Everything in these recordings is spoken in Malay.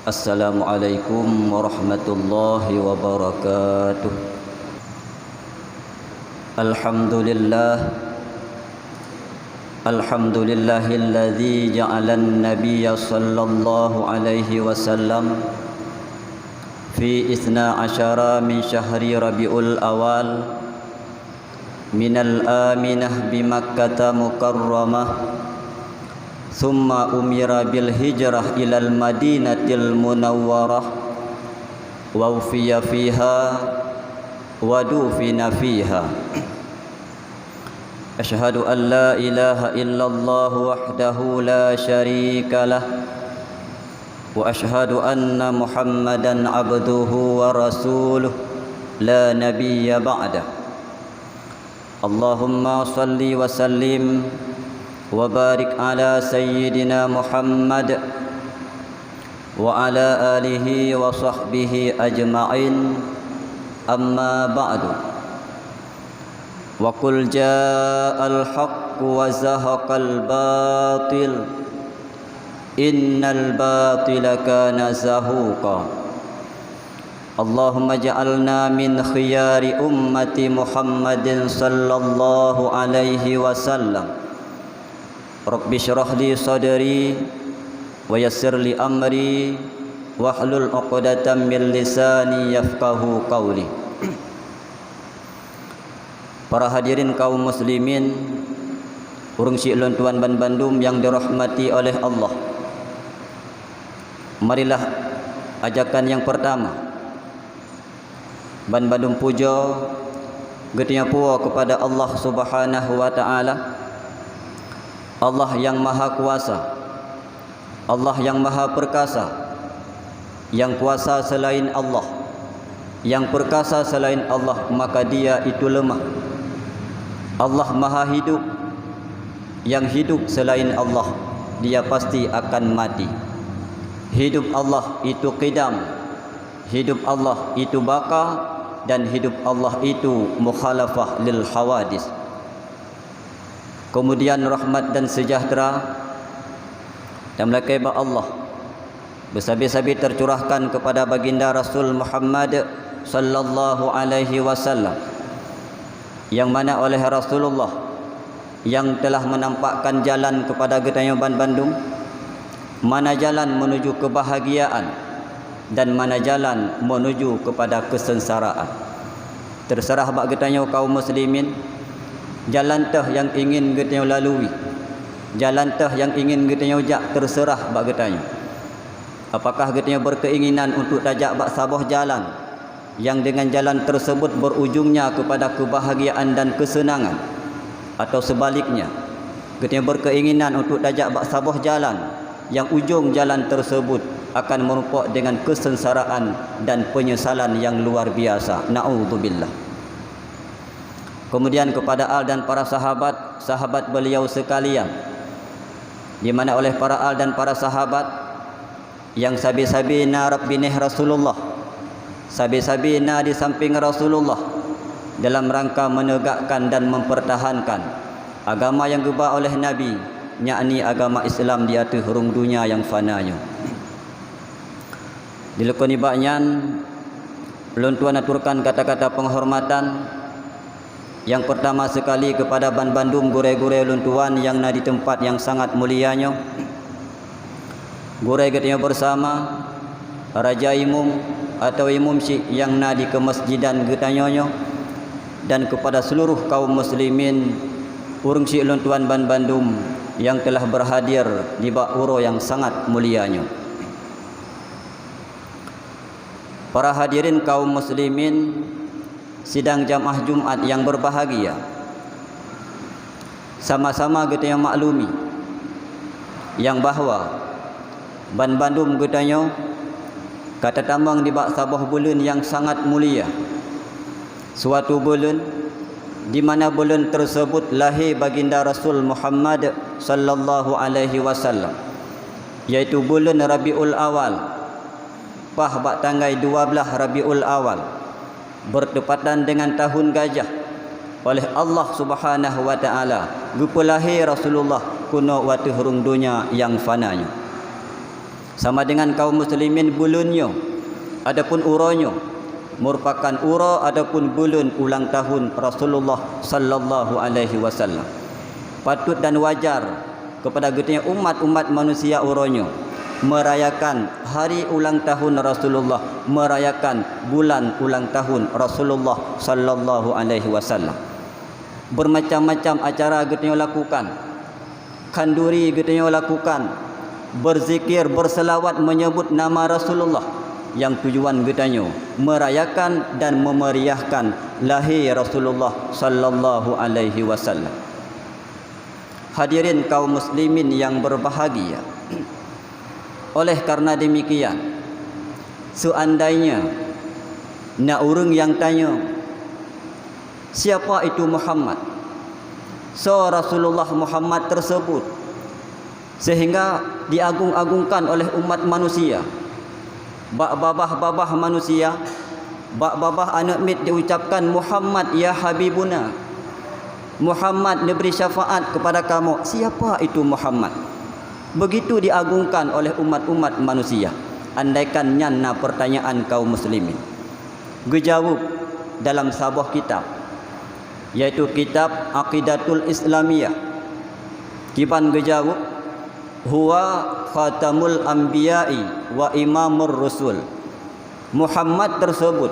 Assalamualaikum warahmatullahi wabarakatuh. Alhamdulillahilladzi ja'alan nabiyya sallallahu alaihi wasallam fi isna asyara min syahri rabiul awal minal aminah bi Makkah mukarramah thumma umira bil hijrah ilal madinatil munawwarah wa ufiya fiha wa dufina fiha. Asyhadu an la ilaha illallah wahdahu la syarika lah wa asyhadu anna Muhammadan abduhu wa rasuluh la nabiyya ba'dah. Allahumma salli wa sallim wa barik ala sayyidina Muhammad wa ala alihi wa sahbihi ajma'in, amma ba'du. Wa qul ja'al haqqu wa zahaqal batil innal batila kana zahuqa. Allahumma ja'alna min khiyari ummati Muhammadin sallallahu alaihi wasallam. Rabbi syrah li sadri wa yassir li amri wahlul 'uqdatam min lisani yafqahu qawli. Para hadirin kaum muslimin, urang Syekh Tuan Ban Bandung yang dirahmati oleh Allah. Marilah ajakan yang pertama, Ban Bandung puja getinya puwa kepada Allah Subhanahu wa taala, Allah yang maha kuasa, Allah yang maha perkasa. Yang kuasa selain Allah, yang perkasa selain Allah, maka dia itu lemah. Allah maha hidup, yang hidup selain Allah, dia pasti akan mati. Hidup Allah itu qidam, hidup Allah itu baqa, dan hidup Allah itu mukhalafah lil hawadis. Kemudian rahmat dan sejahtera dan melakaibat Allah bersabi-sabi tercurahkan kepada baginda Rasul Muhammad sallallahu alaihi wasallam, yang mana oleh Rasulullah yang telah menampakkan jalan kepada getanya Ban Bandung, mana jalan menuju kebahagiaan dan mana jalan menuju kepada kesengsaraan. Terserah bak getanya kaum muslimin, jalan tah yang ingin getanya lalui, jalan tah yang ingin getanya jak, terserah bak getanya. Apakah getanya berkeinginan untuk tajak bak sabah jalan yang dengan jalan tersebut berujungnya kepada kebahagiaan dan kesenangan, atau sebaliknya getanya berkeinginan untuk tajak bak sabah jalan yang ujung jalan tersebut akan merupak dengan kesengsaraan dan penyesalan yang luar biasa. Na'udzubillah. Kemudian kepada al dan para sahabat beliau sekalian, di mana oleh para al dan para sahabat yang sabi-sabina rabbinih Rasulullah, sabi-sabina di samping Rasulullah dalam rangka menegakkan dan mempertahankan agama yang dibawa oleh Nabi, yakni agama Islam di atas hurung dunia yang fananya. Dilekoni baknyan ulun tuan aturkan kata-kata penghormatan. Yang pertama sekali kepada Ban Bandung gure-gure ulun tuan yang na di tempat yang sangat mulianya. Gure getanya bersama Raja Imum atau Imum Syekh yang na di kemasjidan getanya, dan kepada seluruh kaum muslimin urang Syekh ulun tuan Ban Bandung yang telah berhadir di bak uro yang sangat mulianya. Para hadirin kaum muslimin sidang jamaah Jumat yang berbahagia, sama-sama kita yang maklumi yang bahawa Ban Bandung getanya kata tambang di bak sabah bulan yang sangat mulia, suatu bulan di mana bulan tersebut lahir baginda Rasul Muhammad sallallahu alaihi wasallam, yaitu bulan Rabiul Awal. Pah bak tanggal 12 Rabiul Awal bertepatan dengan tahun gajah oleh Allah Subhanahu wa taala gupulahi Rasulullah kuno watu hurung dunia yang fananya. sama dengan kaum muslimin bulunnya adapun uronyo merupakan uro adapun bulun ulang tahun Rasulullah sallallahu alaihi wasallam. Patut dan wajar kepada getanya umat-umat manusia uronyo merayakan hari ulang tahun Rasulullah, merayakan bulan ulang tahun Rasulullah sallallahu alaihi wasallam. Bermacam-macam acara getanya lakukan, kanduri getanya lakukan, berzikir, berselawat menyebut nama Rasulullah, yang tujuan getanya merayakan dan memeriahkan lahir Rasulullah sallallahu alaihi wasallam. Hadirin kaum muslimin yang berbahagia, oleh karena demikian, seandainya nak urang yang tanya siapa itu Muhammad, so Rasulullah Muhammad tersebut sehingga diagung-agungkan oleh umat manusia, bak babah manusia, bak babah anak mit diucapkan Muhammad ya Habibuna, Muhammad memberi syafaat kepada kamu. Siapa itu Muhammad? Begitu diagungkan oleh umat-umat manusia. Andaikan nyana pertanyaan kaum muslimin, gejawab dalam sebuah kitab, yaitu kitab Aqidatul Islamiyah. Kipan gejawab, huwa khatamul anbiya'i wa imamur rusul. Muhammad tersebut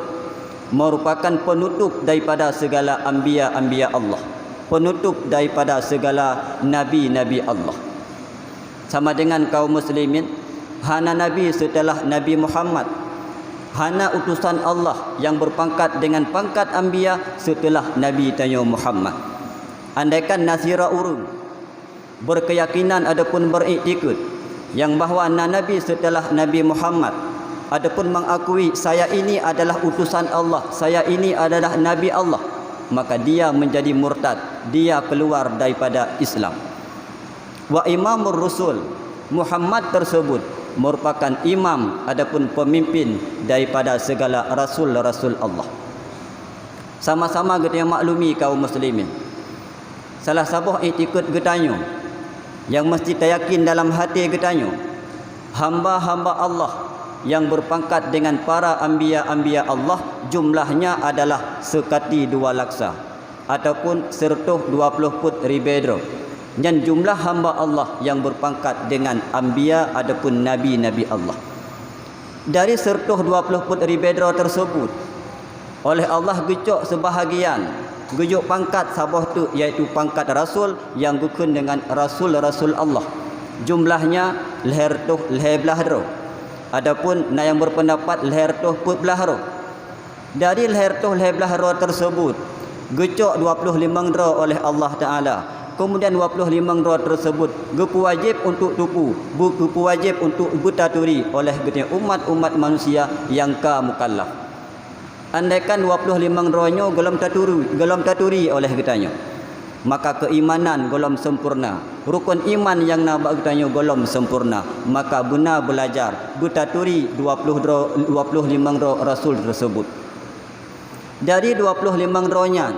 merupakan penutup daripada segala anbiya Allah, penutup daripada segala nabi-nabi Allah. Sama dengan kaum muslimin, hana nabi setelah Nabi Muhammad, hana utusan Allah yang berpangkat dengan pangkat anbiya setelah Nabi Tanyo Muhammad. Andaikan nasira urung berkeyakinan adapun beriktikad yang bahawa nabi setelah Nabi Muhammad adapun mengakui saya ini adalah utusan Allah, saya ini adalah nabi Allah, maka dia menjadi murtad, dia keluar daripada Islam. Wa imamur rusul, Muhammad tersebut merupakan imam adapun pemimpin daripada segala rasul-rasul Allah. Sama-sama kita maklumi kaum muslimin, salah satu iktikad getanyo yang mesti teryakin dalam hati getanyo, hamba-hamba Allah yang berpangkat dengan para anbiya-anbiya Allah jumlahnya adalah sekati 2 laksa ataupun 120 put ribedro. Dan jumlah hamba Allah yang berpangkat dengan anbiya adapun nabi-nabi Allah. Dari 120 put ribedro tersebut, oleh Allah gecok sebahagian, gecok pangkat sabah tu iaitu pangkat rasul yang gukun dengan rasul-rasul Allah. Jumlahnya leher belah ro. Adapun yang berpendapat leher put belah ro. Dari leher belah ro tersebut gecok 25 ro oleh Allah Taala. Kemudian 25 roh tersebut gupu wajib untuk tupu, gupu wajib untuk butaturi oleh umat-umat manusia yang ka mukallaf. Andaikan 25 rohnya gelam taturi oleh getanya, maka keimanan golom sempurna, rukun iman yang nak getanya golom sempurna, maka guna belajar butaturi 25 roh rasul tersebut. Dari 25 rohnya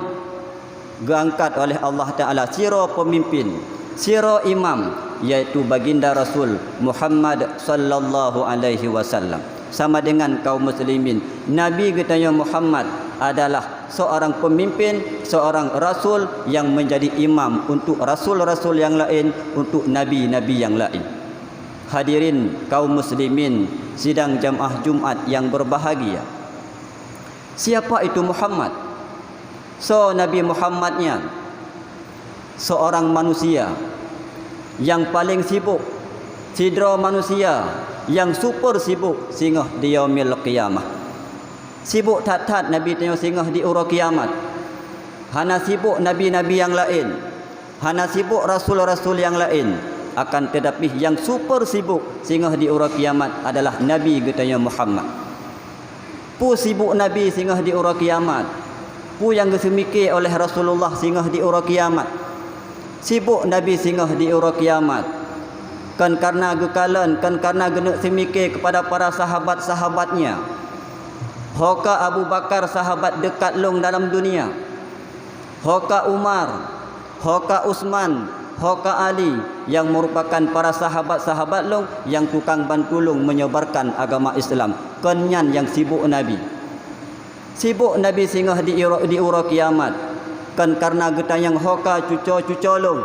diangkat oleh Allah Ta'ala siro pemimpin, siro imam, yaitu baginda Rasul Muhammad sallallahu alaihi wasallam. Sama dengan kaum muslimin, Nabi kita Muhammad adalah seorang pemimpin, seorang rasul yang menjadi imam untuk rasul-rasul yang lain, untuk nabi-nabi yang lain. Hadirin kaum muslimin sidang jamaah Jumat yang berbahagia, siapa itu Muhammad? So Nabi Muhammadnya seorang manusia yang paling sibuk, sidra manusia yang super sibuk singgah di yaumil qiyamah. Sibuk tat-tat Nabi tanya singgah di ura kiamat. Hana sibuk nabi-nabi yang lain, hana sibuk rasul-rasul yang lain, akan tetapi yang super sibuk singgah di ura kiamat adalah Nabi getanya Muhammad. Pu sibuk Nabi singgah di ura kiamat, pu yang disemikir oleh Rasulullah singgah di ura kiamat. Sibuk Nabi singgah di ura kiamat kan karena gekalan, kan karena genek semikir kepada para sahabat-sahabatnya. Hoka Abu Bakar sahabat dekat long dalam dunia, hoka Umar, hoka Utsman, Hoka Ali yang merupakan para sahabat-sahabat long yang tukang bantulung menyebarkan agama Islam. Kenyan yang sibuk Nabi. Sibuk Nabi singgah di ura kiamat. Kan karena getayang hoka cuco-cuco long.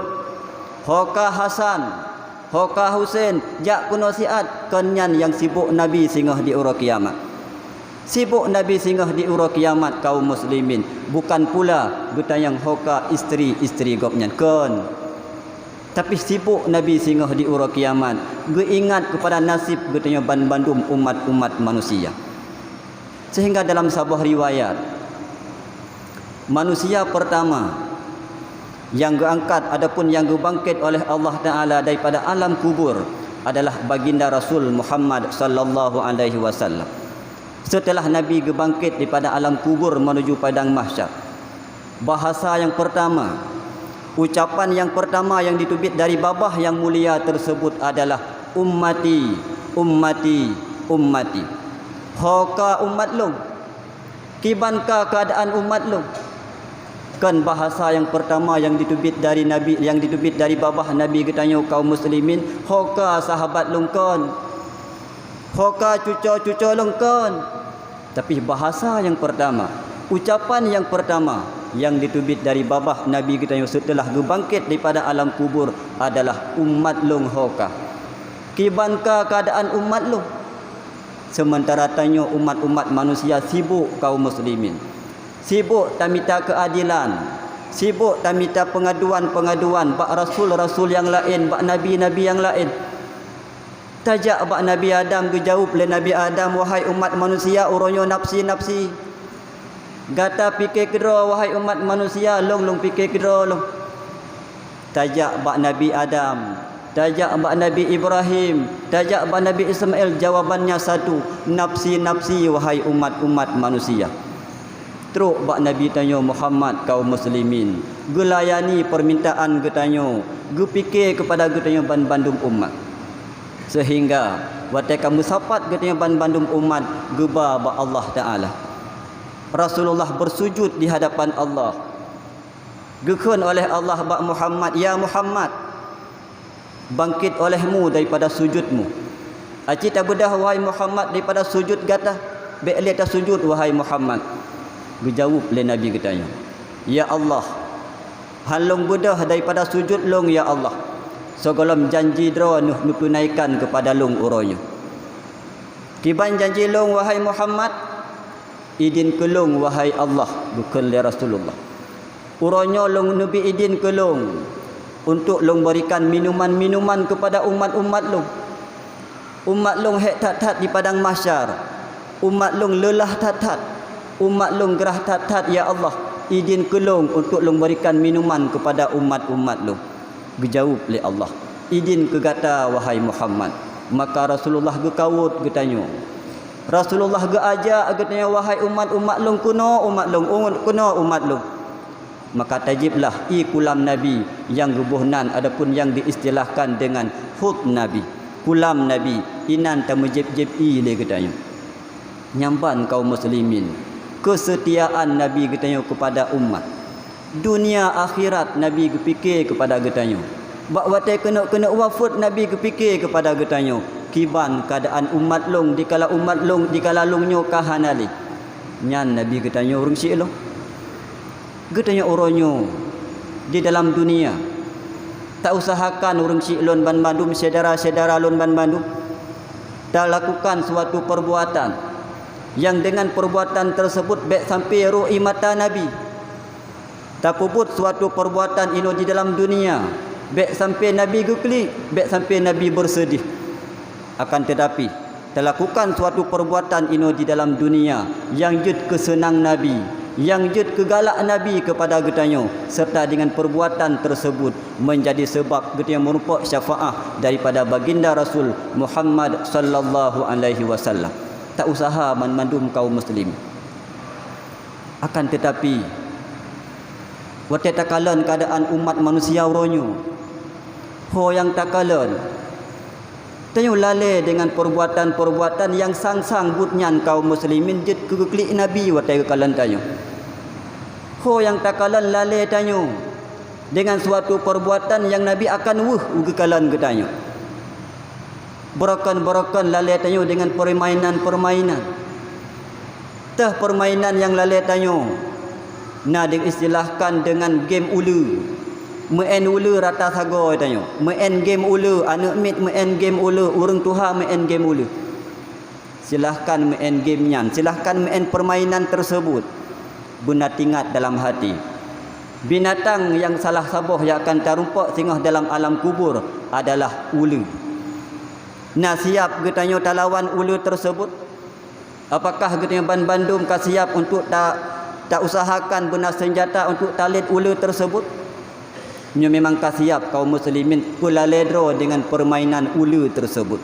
Hoka Hasan, Hoka Husain, jak kuno siat. Kenyan yang sibuk Nabi singgah di ura kiamat. Sibuk Nabi singgah di ura kiamat kaum muslimin. Bukan pula getayang hoka isteri-isteri gopnya. Kan. Tapi sibuk Nabi singgah di ura kiamat. Geingat kepada nasib getanya bandum umat-umat manusia. Sehingga dalam sebuah riwayat, manusia pertama yang diangkat adapun yang dibangkit oleh Allah Taala daripada alam kubur adalah baginda Rasul Muhammad sallallahu alaihi wasallam. Setelah Nabi dibangkit daripada alam kubur menuju padang mahsyar, bahasa yang pertama, ucapan yang pertama yang ditubit dari babah yang mulia tersebut adalah ummati, ummati, ummati. Hoka umat long. Kibankah keadaan umat long? Kan bahasa yang pertama yang ditubit dari Nabi, yang ditubit dari babah Nabi ketanya kaum muslimin, hoka sahabat long kan. Hoka cuco-cuco long kan. Tapi bahasa yang pertama, ucapan yang pertama yang ditubit dari babah Nabi kita yang setelah dibangkit daripada alam kubur adalah umat long hoka. Kibankah keadaan umat long? Sementara tanya umat-umat manusia sibuk kaum muslimin. Sibuk tamita keadilan. Sibuk tamita pengaduan-pengaduan bak rasul-rasul yang lain, bak nabi-nabi yang lain. Tajak bak Nabi Adam dijawab oleh Nabi Adam, wahai umat manusia uronyo nafsi-nafsi. Gata fikir kedua wahai umat manusia, long fikir kedua long. Tajak bak Nabi Adam, tajak bak Nabi Ibrahim, tajak bak Nabi Ismail, jawabannya satu, nafsi-nafsi wahai umat-umat manusia. Teruk bak Nabi tanya Muhammad kaum muslimin, gelayani permintaan getanya, gepikir kepada getanya bandum umat. Sehingga watekan musapat getanya bandum umat geba bak Allah Taala. Rasulullah bersujud di hadapan Allah. Gekun oleh Allah bak Muhammad, ya Muhammad, bangkit olehmu daripada sujudmu. Aci tak bedah wahai Muhammad daripada sujud gata. Be'li atas sujud wahai Muhammad. Dijawab oleh Nabi katanya, ya Allah, halong bedah daripada sujud long ya Allah. Segolam janji dra nuh tunaikan kepada long uronya. Kiban janji long wahai Muhammad, idin kelong wahai Allah, bukan le Rasulullah. Uronya long nabi idin kelong untuk long berikan minuman-minuman kepada umat-umat long. Umat long hek tat-tat di padang mahsyar. Umat long lelah tat-tat. Umat long gerah tat-tat ya Allah. Idin kelong untuk long berikan minuman kepada umat-umat long. Dijawab oleh Allah, idin kegata wahai Muhammad. Maka Rasulullah gekawut getanya. Rasulullah geajak getanya wahai umat-umat long kuno umat long kuno umat long. Maka tajiblah kulam Nabi yang gebuhnan adapun yang diistilahkan dengan hud Nabi. Kulam Nabi inan tamujib-jib le getanya. Nyamban kaum muslimin kesetiaan Nabi getanya kepada umat. Dunia akhirat Nabi kepikir kepada getanya. Bak watai kena wafat Nabi kepikir kepada getanya. Kiban keadaan umat long dikala umat long dikala longnyo kahanali. Nyan Nabi getanya urang syik long. Getanya uronyo di dalam dunia. Tak usahakan urang syik lon ban bandum saudara-saudara lon ban bandum. Tak lakukan suatu perbuatan yang dengan perbuatan tersebut baik sampai ru'i mata Nabi. Tak puput suatu perbuatan ini di dalam dunia baik sampai Nabi geklik, baik sampai Nabi bersedih. Akan tetapi terlakukan suatu perbuatan ini di dalam dunia yang jud kesenang Nabi, yang jud kegalak Nabi kepada getanya, serta dengan perbuatan tersebut menjadi sebab getanya merupakan syafaat daripada baginda Rasul Muhammad sallallahu alaihi wasallam. Tak usaha mandum kaum muslim. Akan tetapi watai takalan keadaan umat manusia uronyo. Ho yang takalan. Tayo lale dengan perbuatan-perbuatan yang sang-sang butnyan kaum muslimin jid keklik Nabi watai takalan tayo. Ho yang takalan lale tayo. dengan suatu perbuatan yang Nabi akan ugi kalan getanya. Berakan lalai tanyo dengan permainan. Tah permainan yang lalai tanyo na diistilahkan dengan game ulu. Main ulu rata sago tanyo. Main game ulu, anak mit main game ulu, urang tuha main game ulu. Silahkan main game nyan, silahkan main permainan tersebut. Bunda tingat dalam hati. Binatang yang salah sabuh yang akan terumpak singgah dalam alam kubur adalah ulu. Nah, siap getanya talawan ulu tersebut? Apakah getanya Bandung ka siap untuk tak usahakan benda senjata untuk talit ulu tersebut? Nya memang ka siap kaum muslimin pula ledro dengan permainan ulu tersebut.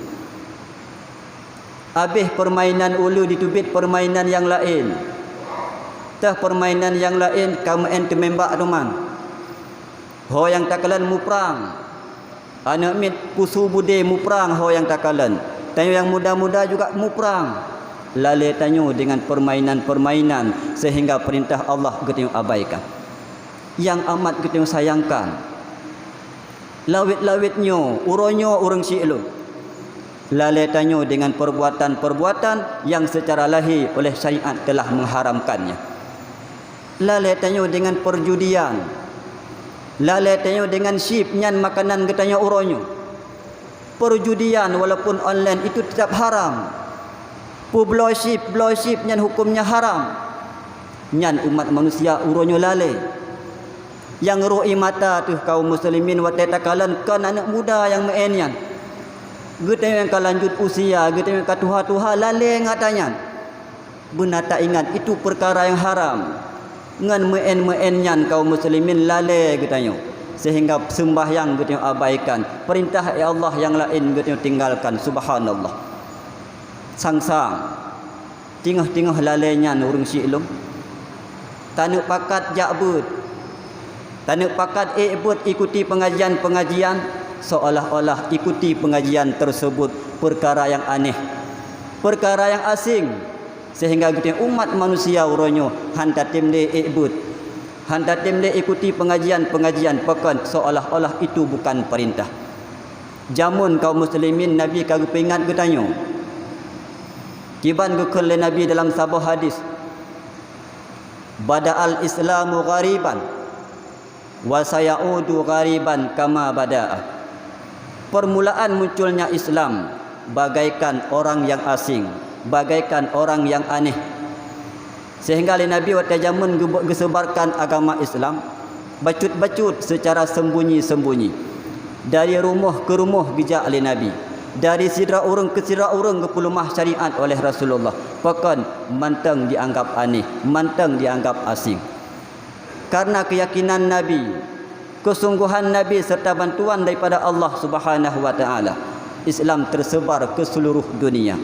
Habis permainan ulu ditubit permainan yang lain. Tah permainan yang lain kamu ente membak rumah. Ho yang takalan mu perang. Anak mit pusu bude mu perang ho yang takalan. Tanyo yang muda-muda juga mu perang. Lale tanyo dengan permainan-permainan sehingga perintah Allah kita abaikan. Yang amat kita sayangkan. Lawit-lawitnyo, uronyo urang si'lu. Lale tanyo dengan perbuatan-perbuatan yang secara lahir oleh syariat telah mengharamkannya. Lalai tanyo dengan perjudian. Lalai tanyo dengan sip nyan makanan getanya uronyo. Perjudian walaupun online itu tetap haram. Blow sip nyan hukumnya haram. Nyan umat manusia uronyo lalai. Yang roi mata tu kaum muslimin watai takalan kan anak muda yang main nyan. Getanya yang kalanjut usia, getanya yang katuha-tuha lalai ngatanya. Benar tak ingat itu perkara yang haram. Ngan main nyan kaum muslimin lalai getanya sehingga sembahyang getanya abaikan, perintah ya Allah yang lain getanya tinggalkan. Subhanallah. Sang-sang tingah-tingah lalai nyan urang si'lum. Tanuk pakat jakbut, tanuk pakat ikbut ikuti pengajian-pengajian, seolah-olah ikuti pengajian tersebut perkara yang aneh, perkara yang asing. Sehingga kita umat manusia uronyo hantar timle ikbut, hantar timle ikuti pengajian-pengajian pekan seolah-olah itu bukan perintah. Jamun kaum muslimin Nabi kagak peringat getanyo. Kiban gekele Nabi dalam sebuah hadis. Bada'al Islamu ghariban wa sayaudu ghariban kama bada'a. Permulaan munculnya Islam bagaikan orang yang asing, bagaikan orang yang aneh. Sehingga Nabi waktu zaman gesebarkan agama Islam bacut-bacut secara sembunyi-sembunyi. Dari rumah ke rumah gejak oleh Nabi. Dari sidra orang ke sidra orang ke pelumah syariat oleh Rasulullah. Bahkan mantang dianggap aneh, mantang dianggap asing. Karena keyakinan Nabi, kesungguhan Nabi serta bantuan daripada Allah Subhanahu wa taala, Islam tersebar ke seluruh dunia.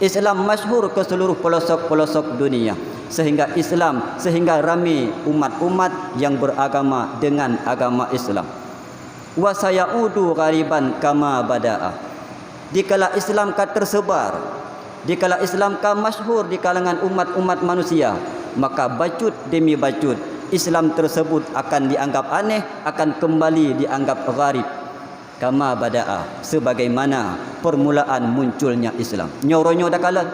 Islam masyhur ke seluruh pelosok-pelosok dunia. Sehingga ramai umat-umat yang beragama dengan agama Islam. Wa sayaudu ghariban kama bada'a. Dikala Islam ka tersebar, dikala Islam ka masyhur di kalangan umat-umat manusia, maka bacut demi bacut Islam tersebut akan dianggap aneh, akan kembali dianggap gharib. Kama bada'a, sebagaimana permulaan munculnya Islam. Nyoronyo dakalan.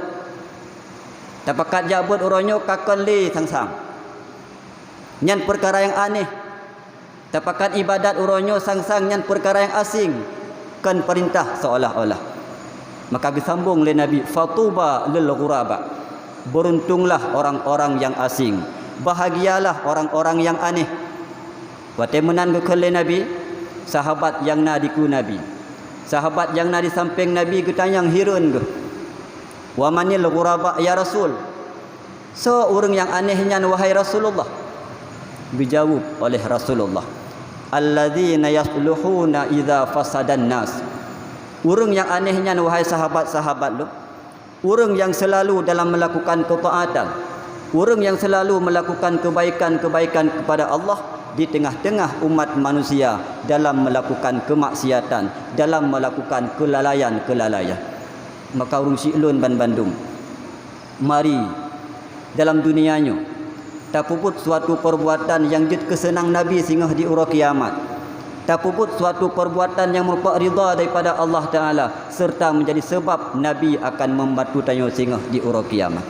Tapakat jabut uronyo kakon li sang-sang. Nyan perkara yang aneh. Tapakat ibadat uronyo sang-sang nyan perkara yang asing. Kan perintah seolah-olah. Maka disambung oleh Nabi, fatuba lil ghuraba. Beruntunglah orang-orang yang asing. Bahagialah orang-orang yang aneh. Watemunan gekele Nabi, sahabat yang nadiku Nabi. Sahabat yang nadi samping Nabi getanyang hirun ke. Wa manil ghuraba ya Rasul. So orang yang anehnya wahai Rasulullah. Dijawab oleh Rasulullah, alladzina yasluhuna idza fasadan nas. Orang yang anehnya wahai sahabat-sahabat lu, orang yang selalu dalam melakukan ketaatan, orang yang selalu melakukan kebaikan-kebaikan kepada Allah di tengah-tengah umat manusia dalam melakukan kemaksiatan, dalam melakukan kelalaian-kelalaian. Maka urung silun Bandung, mari dalam dunianya tapuput suatu perbuatan yang jid kesenang Nabi singgah di ura kiamat, tapuput suatu perbuatan yang merupakan ridha daripada Allah Ta'ala, serta menjadi sebab Nabi akan membantu tayo singgah di ura kiamat.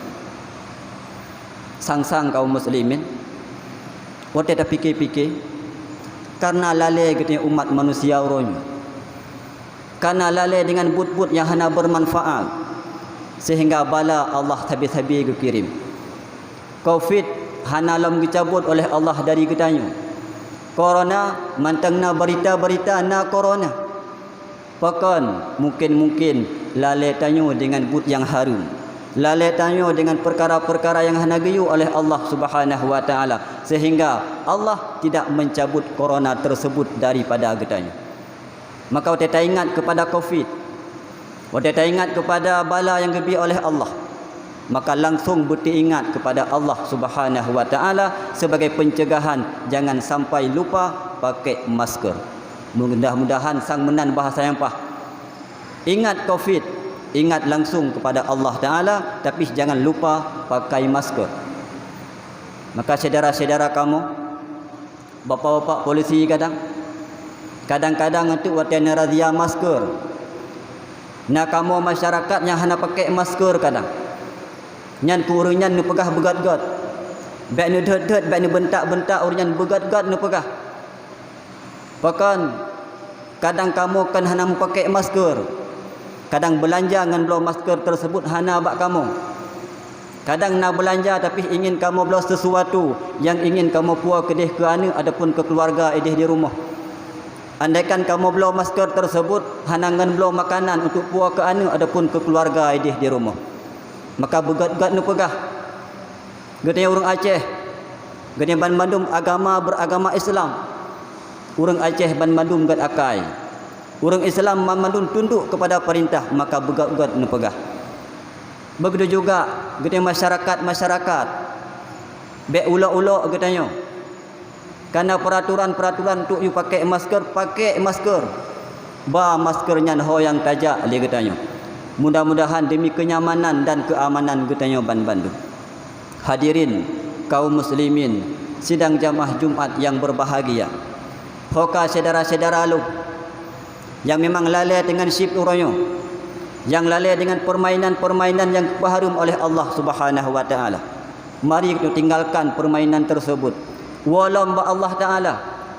Sang-sang kaum muslimin, waktu kita fikir-fikir, karena lalai katanya umat manusia urunnya, karena lalai dengan but-but yang hana bermanfaat, sehingga bala Allah habis-habis kirim. Covid hana lam dicabut oleh Allah dari katanya. Corona mantangna berita-berita na corona. Bahkan mungkin lalai tanyo dengan but yang harum, lalai tanyo dengan perkara-perkara yang hana gayu oleh Allah Subhanahu wa taala, sehingga Allah tidak mencabut corona tersebut daripada katanya. Maka kita ingat kepada Covid, kita ingat kepada bala yang gebi oleh Allah, maka langsung beringat kepada Allah Subhanahu wa taala sebagai pencegahan jangan sampai lupa pakai masker. Mudah-mudahan sang menan bahasa yang pah. Ingat Covid, ingat langsung kepada Allah Taala, tapi jangan lupa pakai masker. Maka saudara-saudara kamu, bapak-bapak polisi kadang-kadang untuk watian razia masker. Nah kamu masyarakat yang hana pakai masker kadang. Nyan kurunyan nu pegah begat-gat. Baik nu det-det, baik nu bentak-bentak urunyan begat-gat nu pegah. Bahkan kadang kamu kan hana pakai masker. Kadang belanja dengan belum masker tersebut hana bak kamu. Kadang nak belanja tapi ingin kamu beli sesuatu yang ingin kamu puas kedih ke anak adapun ke keluarga edih di rumah. Andaikan kamu belum masker tersebut hanangan belum makanan untuk puas ke anak adapun ke keluarga edih di rumah, maka begat-gat nu pegah. Getanya orang Aceh, getanya Ban Bandung beragama Islam. Orang Aceh Ban Bandung gat akai. Orang Islam Ban Bandung tunduk kepada perintah, maka begat-gat nu pegah. Begitu juga getanya masyarakat be ulo-ulo getanya. Karena peraturan-peraturan untuk you pakai masker. Ba maskernya ho yang tajak dia katanya. Mudah-mudahan demi kenyamanan dan keamanan katanya Ban Bandung. Hadirin kaum muslimin sidang jamaah Jumat yang berbahagia. Hoka saudara-saudara lu yang memang lalai dengan syift uranyo, yang lalai dengan permainan-permainan yang diharum oleh Allah Subhanahu wa taala. Mari kita tinggalkan permainan tersebut. Walau Allah Ta'ala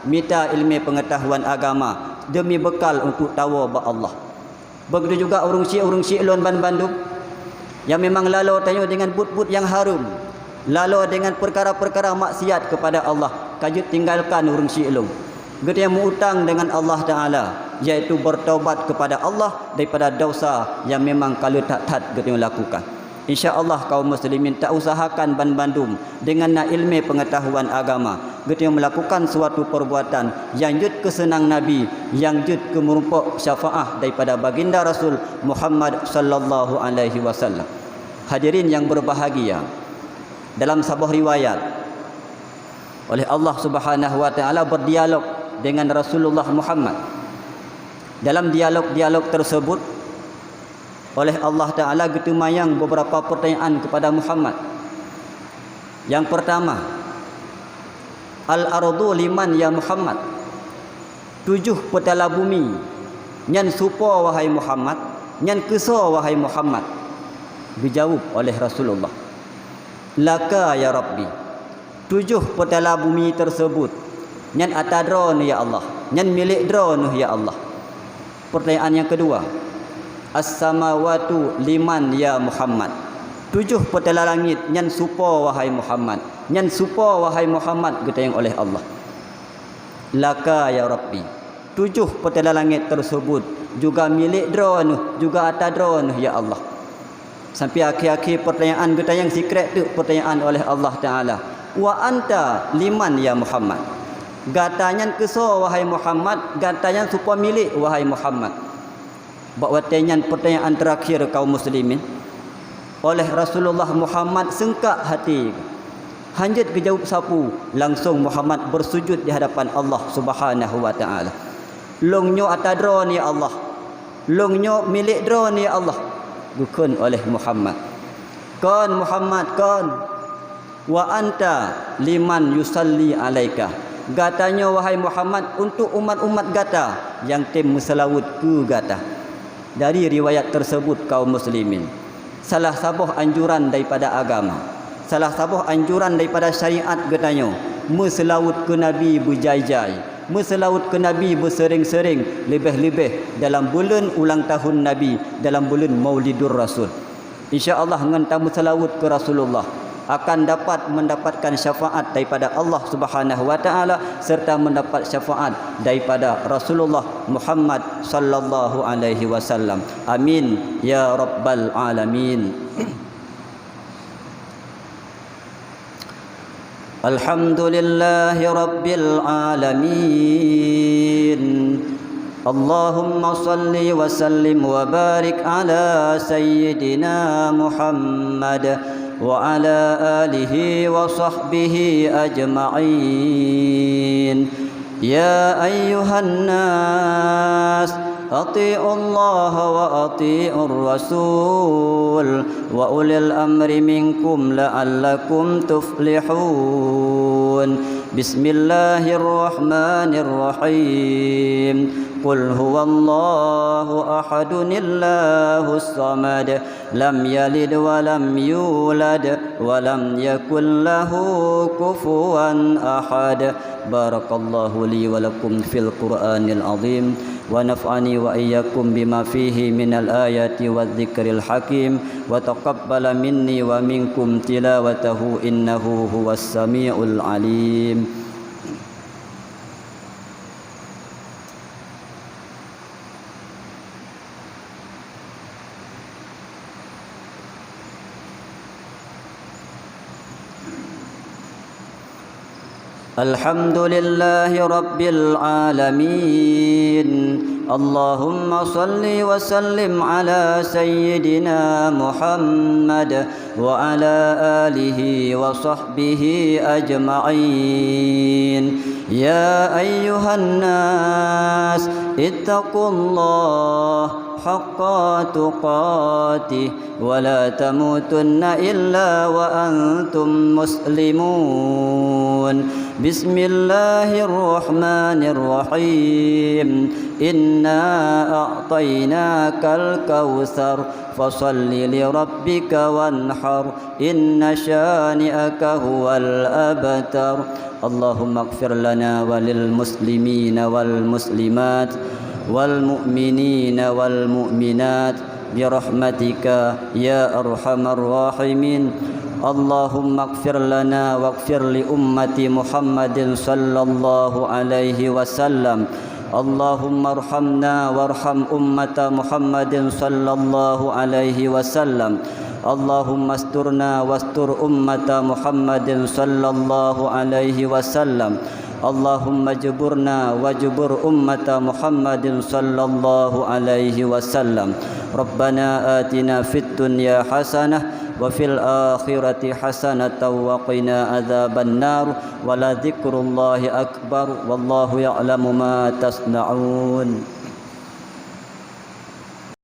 minta ilmu pengetahuan agama demi bekal untuk tahu ba Allah. Begitu juga urung syik lon Ban Bandung yang memang lalu tanya dengan but-but yang harum, lalu dengan perkara-perkara maksiat kepada Allah, kajut tinggalkan urung syik lon. Kita yang mengutang dengan Allah Ta'ala, yaitu bertaubat kepada Allah daripada dosa yang memang kalau tak kita lakukan. InsyaAllah kaum muslimin tak usahakan Ban Bandung dengan ilmu pengetahuan agama. Kita melakukan suatu perbuatan yang jud kesenang Nabi, yang jud kemerupuk syafaah daripada baginda Rasul Muhammad sallallahu alaihi wasallam. Hadirin yang berbahagia, dalam sebuah riwayat oleh Allah Subhanahu wa taala berdialog dengan Rasulullah Muhammad. Dalam dialog-dialog tersebut oleh Allah Ta'ala kita mayang beberapa pertanyaan kepada Muhammad. Yang pertama, al-ardu liman ya Muhammad? 7 petala bumi nyan supo wahai Muhammad, nyan keso wahai Muhammad. Dijawab oleh Rasulullah, laka ya Rabbi. 7 petala bumi tersebut nyan atadron ya Allah, nyan milik dron ya Allah. Pertanyaan yang kedua, as-samawatu liman ya Muhammad? 7 petala langit nyan supo wahai Muhammad, nyan supo wahai Muhammad getayang oleh Allah. Laka ya Rabbi. 7 petala langit tersebut juga milik drone, juga atas drone ya Allah. Sampai akhir-akhir pertanyaan getayang secret tu pertanyaan oleh Allah Taala. Wa anta liman ya Muhammad? Gatanya keso wahai Muhammad, gatanya supo milik wahai Muhammad. Bakwatanya pertanyaan terakhir kaum muslimin oleh Rasulullah Muhammad sengkak hati. Hanjat kejawab sapu, langsung Muhammad bersujud di hadapan Allah Subhanahu wa taala. Longnyo atadron ya Allah, longnyo milik dron ya Allah. Bukan oleh Muhammad. Kon Muhammad kon wa anta liman yusalli alaika. Gatanya wahai Muhammad untuk umat-umat gata yang tem selawat ke gata. Dari riwayat tersebut kaum muslimin, salah satu anjuran daripada agama, salah satu anjuran daripada syariat gatanya, selawat ke Nabi berjai-jai, selawat ke Nabi bersering-sering, lebih-lebih dalam bulan ulang tahun Nabi, dalam bulan Maulidur Rasul. Insya-Allah dengan tamu selawat ke Rasulullah akan dapat mendapatkan syafaat daripada Allah Subhanahu wa taala serta mendapat syafaat daripada Rasulullah Muhammad sallallahu alaihi wasallam. Amin ya rabbal alamin. Alhamdulillahi rabbil alamin. Allahumma salli wa sallim wa barik ala sayyidina Muhammad وعلى آله وصحبه أجمعين. يا أيها الناس أطيعوا الله وأطيعوا الرسول وأولي الأمر منكم لعلكم تفلحون. بسم الله الرحمن الرحيم. قل هو الله أحد الله الصمد لم يلد ولم يولد ولم يكن له كفوا أحد. بارك الله لي ولكم في القرآن العظيم ونفعني وإياكم بما فيه من الآيات والذكر الحكيم وتقبل مني ومنكم تلاوته إنه هو السميع العليم. الحمد لله رب العالمين. اللهم صل وسلم على سيدنا محمد وعلى آله وصحبه أجمعين. يا أيها الناس اتقوا الله حق تقاته ولا تموتن إلا وأنتم مسلمون. بسم الله الرحمن الرحيم. إنا أعطيناك الكوثر فصل لربك وانحر إن شانئك هو الأبتر. اللهم اغفر لنا وللمسلمين والمسلمات والمؤمنين والمؤمنات برحمتك يا أرحم الراحمين. اللهم اغفر لنا واغفر لأمة محمد صلى الله عليه وسلم. اللهم ارحمنا وارحم أمة محمد صلى الله عليه وسلم. اللهم استرنا واستر أمة محمد صلى الله عليه وسلم. اللهم اجبرنا واجبر أمة محمد صلى الله عليه وسلم. ربنا آتنا في الدنيا حسنة وفي الآخرة حسنة وقنا عذاب النار ولذكر الله أكبر والله يعلم ما تصنعون.